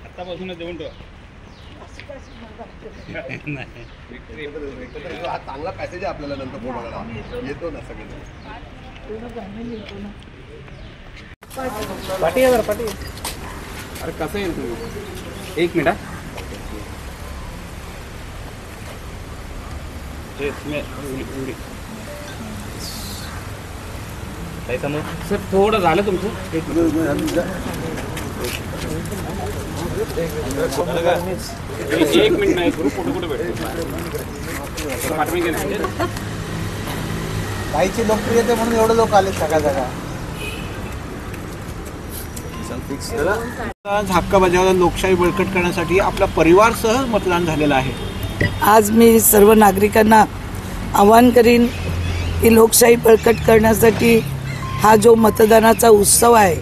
आतापासूनच देऊन ठेवा. हा चांगला पॅसेज आहे आपल्याला नंतर फोटोला येतो ना सगळे. पाठी आहे जरा पाठी. अरे कसं येईल तुम्ही? एक मिनिट. सर थोडं झालं तुमचं. एक मिनिट नाही करू. फोटो कुठे भेटतो? काहीची लोकप्रियता म्हणून एवढे लोक आले सगळ्या जागा. हक्क बजावला लोकशाही बळकट करण्यासाठी आपला परिवारसह मतदान झालेलं आहे. आज मी सर्व नागरिकांना आवाहन करीन की लोकशाही बळकट करण्यासाठी हा जो मतदानाचा उत्सव आहे,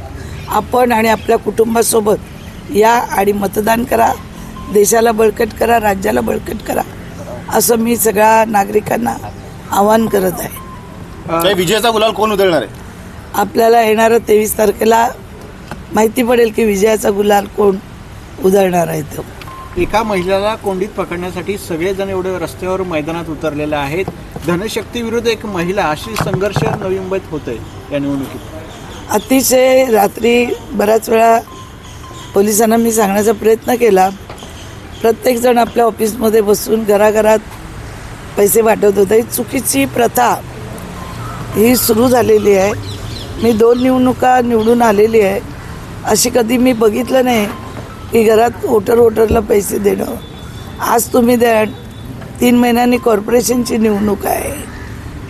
आपण आणि आपल्या कुटुंबासोबत या आणि मतदान करा. देशाला बळकट करा, राज्याला बळकट करा, असं मी सगळ्या नागरिकांना आवाहन करत आहे. विजयाचा गुलाल कोण उधळणार आहे? आपल्याला येणाऱ्या 23 तारखेला माहिती पडेल की विजयाचा गुलाल कोण उधळणार आहे. तो एका महिलेला कोंडीत पकडण्यासाठी सगळेजण एवढे रस्त्यावर मैदानात उतरलेले आहेत. धनशक्ती विरुद्ध एक महिला, अशी संघर्ष नवी मुंबईत होत आहे या निवडणुकीत. अतिशय रात्री बऱ्याच वेळा पोलिसांना मी सांगण्याचा प्रयत्न केला. प्रत्येकजण आपल्या ऑफिसमध्ये बसून घराघरात पैसे वाटत होते. चुकीची प्रथा ही सुरू झालेली आहे. मी 2 निवडणुका निवडून आलेली आहे. अशी कधी मी बघितलं नाही की घरात वोटरला पैसे देणं. आज तुम्ही द्या, 3 महिन्यांनी कॉर्पोरेशनची निवडणूक आहे.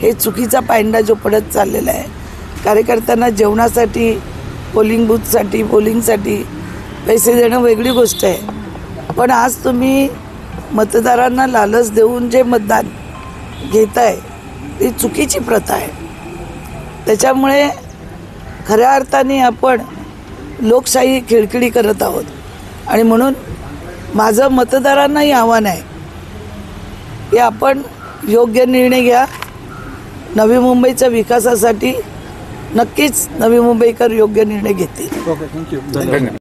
हे चुकीचा पायंडा जो पडत चाललेला आहे. कार्यकर्त्यांना जेवणासाठी, पोलिंग बूथसाठी, पोलिंगसाठी पैसे देणं वेगळी गोष्ट आहे. पण आज तुम्ही मतदारांना लालच देऊन जे मतदान घेत आहे ती चुकीची प्रथा आहे. त्याच्यामुळे खऱ्या अर्थाने आपण लोकशाही खिळखिळी करत आहोत. आणि म्हणून माझं मतदारांनाही आव्हान आहे की आपण योग्य निर्णय घ्या. नवी मुंबईच्या विकासासाठी नक्कीच नवी मुंबईकर योग्य निर्णय घेतील. Okay, thank you.